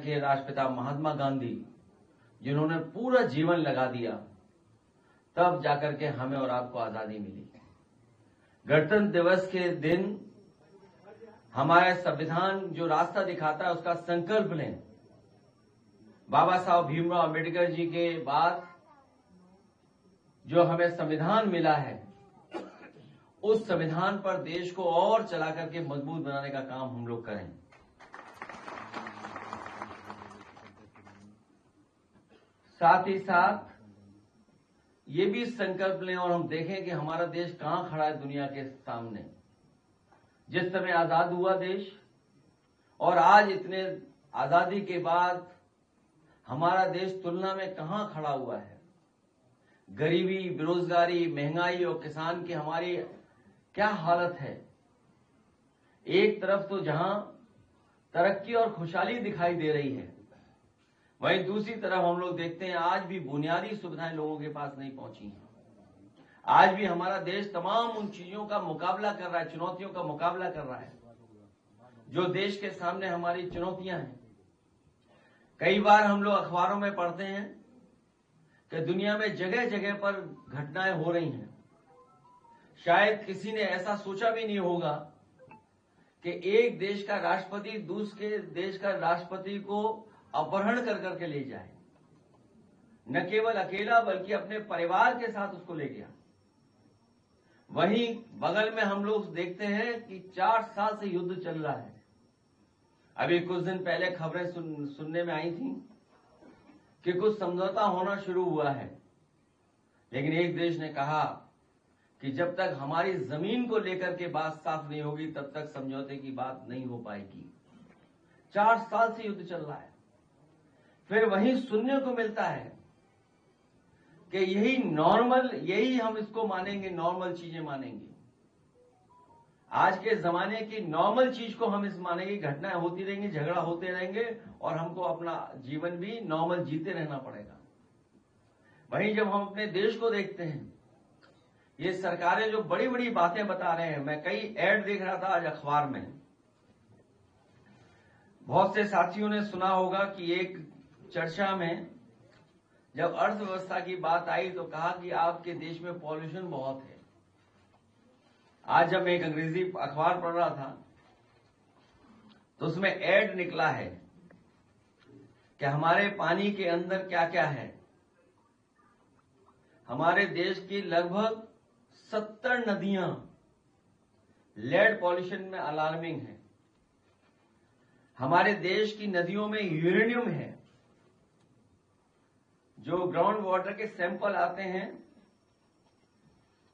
के राष्ट्रपिता महात्मा गांधी, जिन्होंने पूरा जीवन लगा दिया, तब जाकर के हमें और आपको आजादी मिली। गणतंत्र दिवस के दिन हमारा संविधान जो रास्ता दिखाता है, उसका संकल्प लें। बाबा साहब भीमराव अम्बेडकर जी के बाद जो हमें संविधान मिला है, उस संविधान पर देश को और चला करके मजबूत बनाने का काम हम लोग करें। साथ ही साथ ये भी संकल्प लें और हम देखें कि हमारा देश कहां खड़ा है दुनिया के सामने। जिस समय आजाद हुआ देश और आज इतने आजादी के बाद हमारा देश तुलना में कहां खड़ा हुआ है। गरीबी, बेरोजगारी, महंगाई और किसान की हमारी क्या हालत है। एक तरफ तो जहां तरक्की और खुशहाली दिखाई दे रही है, वहीं दूसरी तरफ हम लोग देखते हैं आज भी बुनियादी सुविधाएं लोगों के पास नहीं पहुंची हैं। आज भी हमारा देश तमाम उन चीजों का मुकाबला कर रहा है, चुनौतियों का मुकाबला कर रहा है जो देश के सामने हमारी चुनौतियां हैं। कई बार हम लोग अखबारों में पढ़ते हैं कि दुनिया में जगह जगह पर घटनाएं हो रही हैं। शायद किसी ने ऐसा सोचा भी नहीं होगा कि एक देश का राष्ट्रपति दूसरे देश का राष्ट्रपति को अपहरण कर करके ले जाए। न केवल अकेला बल्कि अपने परिवार के साथ उसको ले गया। वहीं बगल में हम लोग देखते हैं कि 4 साल से युद्ध चल रहा है। अभी कुछ दिन पहले खबरें सुनने में आई थी कि कुछ समझौता होना शुरू हुआ है, लेकिन एक देश ने कहा कि जब तक हमारी जमीन को लेकर के बात साफ नहीं होगी तब तक समझौते की बात नहीं हो पाएगी। 4 साल से युद्ध चल रहा है। फिर वहीं सुनने को मिलता है कि यही हम इसको मानेंगे, नॉर्मल चीजें मानेंगे। आज के जमाने की नॉर्मल चीज को हम इस मानेंगे, घटनाएं होती रहेंगी, झगड़ा होते रहेंगे और हमको अपना जीवन भी नॉर्मल जीते रहना पड़ेगा। वहीं जब हम अपने देश को देखते हैं, ये सरकारें जो बड़ी बड़ी बातें बता रहे हैं, मैं कई ऐड देख रहा था आज अखबार में। बहुत से साथियों ने सुना होगा कि एक चर्चा में जब अर्थव्यवस्था की बात आई तो कहा कि आपके देश में पॉल्यूशन बहुत है। आज जब मैं एक अंग्रेजी अखबार पढ़ रहा था तो उसमें ऐड निकला है कि हमारे पानी के अंदर क्या क्या है। हमारे देश की लगभग 70 नदियां लेड पॉल्यूशन में अलार्मिंग है। हमारे देश की नदियों में यूरेनियम है। जो ग्राउंड वाटर के सैंपल आते हैं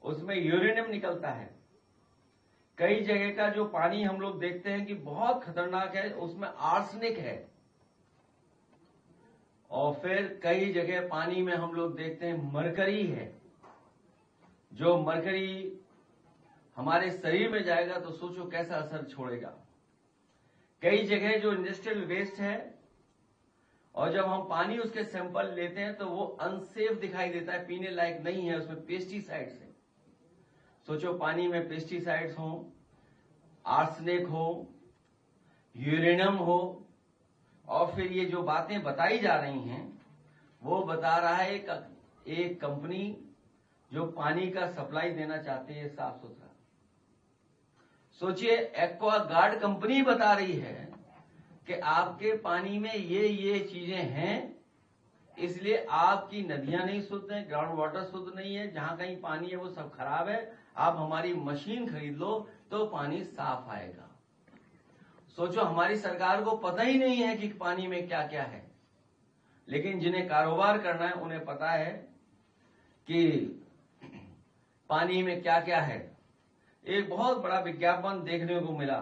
उसमें यूरेनियम निकलता है। कई जगह का जो पानी हम लोग देखते हैं कि बहुत खतरनाक है, उसमें आर्सेनिक है। और फिर कई जगह पानी में हम लोग देखते हैं मरकरी है। जो मरकरी हमारे शरीर में जाएगा तो सोचो कैसा असर छोड़ेगा। कई जगह जो इंडस्ट्रियल वेस्ट है और जब हम पानी उसके सैंपल लेते हैं तो वो अनसेफ दिखाई देता है, पीने लायक नहीं है, उसमें पेस्टिसाइड्स है। सोचो पानी में पेस्टिसाइड्स हो, आर्सेनिक हो, यूरेनियम हो, और फिर ये जो बातें बताई जा रही हैं वो बता रहा है एक कंपनी जो पानी का सप्लाई देना चाहती है साफ सुथरा। सोचिए, एक्वागार्ड कंपनी बता रही है कि आपके पानी में ये चीजें हैं, इसलिए आपकी नदियां नहीं शुद्ध हैं, ग्राउंड वाटर शुद्ध नहीं है, जहां कहीं पानी है वो सब खराब है, आप हमारी मशीन खरीद लो तो पानी साफ आएगा। सोचो, हमारी सरकार को पता ही नहीं है कि पानी में क्या क्या है, लेकिन जिन्हें कारोबार करना है उन्हें पता है कि पानी में क्या क्या है। एक बहुत बड़ा विज्ञापन देखने को मिला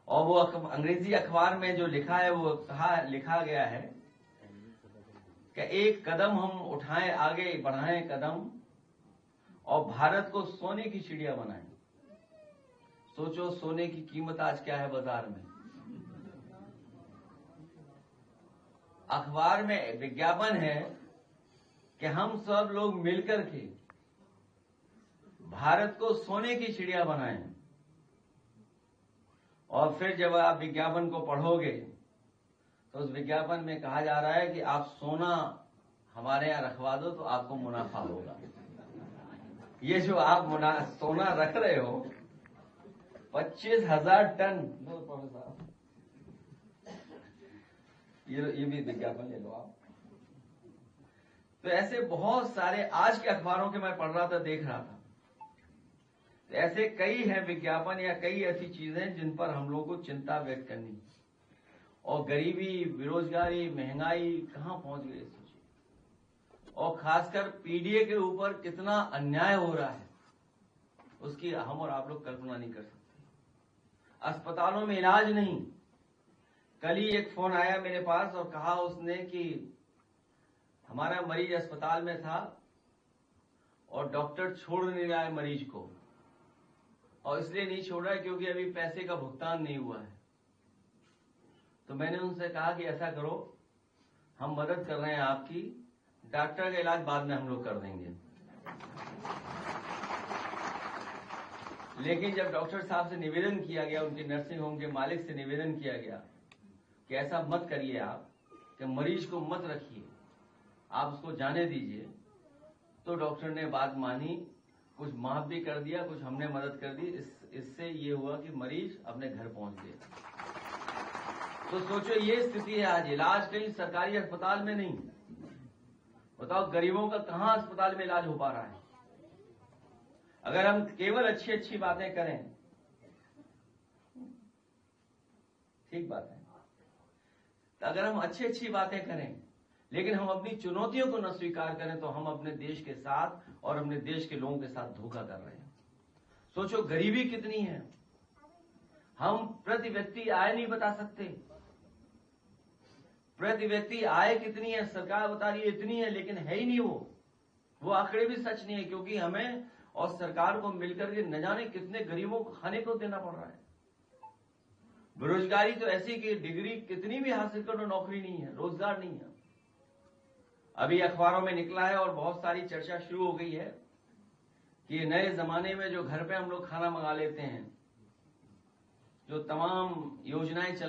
और वो अंग्रेजी अखबार में जो लिखा है वो लिखा गया है कि एक कदम हम उठाएं, आगे बढ़ाएं कदम और भारत को सोने की चिड़िया बनाएं। सोचो, सोने की कीमत आज क्या है बाजार में। अखबार में विज्ञापन है कि हम सब लोग मिलकर के भारत को सोने की चिड़िया बनाएं। और फिर जब आप विज्ञापन को पढ़ोगे तो उस विज्ञापन में कहा जा रहा है कि आप सोना हमारे यहाँ रखवा दो तो आपको मुनाफा होगा। ये जो आप सोना रख रहे हो 25,000 टन, ये भी विज्ञापन ले लो आप। तो ऐसे बहुत सारे आज के अखबारों के मैं पढ़ रहा था, देख रहा था, तो ऐसे कई हैं विज्ञापन या कई ऐसी चीजें जिन पर हम लोगों को चिंता व्यक्त करनी। और गरीबी, बेरोजगारी, महंगाई कहां पहुंच गई सोचिए, और खासकर पीडीए के ऊपर कितना अन्याय हो रहा है उसकी हम और आप लोग कल्पना नहीं कर सकते। अस्पतालों में इलाज नहीं। कल ही एक फोन आया मेरे पास और कहा उसने कि हमारा मरीज अस्पताल में था और डॉक्टर छोड़ नहीं रहा है मरीज को, और इसलिए नहीं छोड़ रहा है क्योंकि अभी पैसे का भुगतान नहीं हुआ है। तो मैंने उनसे कहा कि ऐसा करो, हम मदद कर रहे हैं आपकी, डॉक्टर का इलाज बाद में हम लोग कर देंगे। लेकिन जब डॉक्टर साहब से निवेदन किया गया, उनके नर्सिंग होम के मालिक से निवेदन किया गया कि ऐसा मत करिए आप, कि मरीज को मत रखिए, आप उसको जाने दीजिए, तो डॉक्टर ने बात मानी, कुछ माफ भी कर दिया, कुछ हमने मदद कर दी। इससे ये हुआ कि मरीज अपने घर पहुंच गए। तो सोचो ये स्थिति है आज। इलाज कहीं सरकारी अस्पताल में नहीं। बताओ गरीबों का कहां अस्पताल में इलाज हो पा रहा है। अगर हम केवल अच्छी अच्छी बातें करें, ठीक बात है, तो अगर हम अच्छी अच्छी बातें करें लेकिन हम अपनी चुनौतियों को न स्वीकार करें, तो हम अपने देश के साथ और अपने देश के लोगों के साथ धोखा कर रहे हैं। सोचो गरीबी कितनी है। हम प्रति व्यक्ति आय नहीं बता सकते। प्रति व्यक्ति आय कितनी है सरकार बता रही है इतनी है, लेकिन है ही नहीं वो आंकड़े भी सच नहीं है, क्योंकि हमें और सरकार को मिलकर के न जाने कितने गरीबों को खाने को देना पड़ रहा है। बेरोजगारी तो ऐसी कि डिग्री कितनी भी हासिल करो, नौकरी नहीं है, रोजगार नहीं है। अभी अखबारों में निकला है और बहुत सारी चर्चा शुरू हो गई है कि नए जमाने में जो घर पे हम लोग खाना मंगा लेते हैं, जो तमाम योजनाएं चल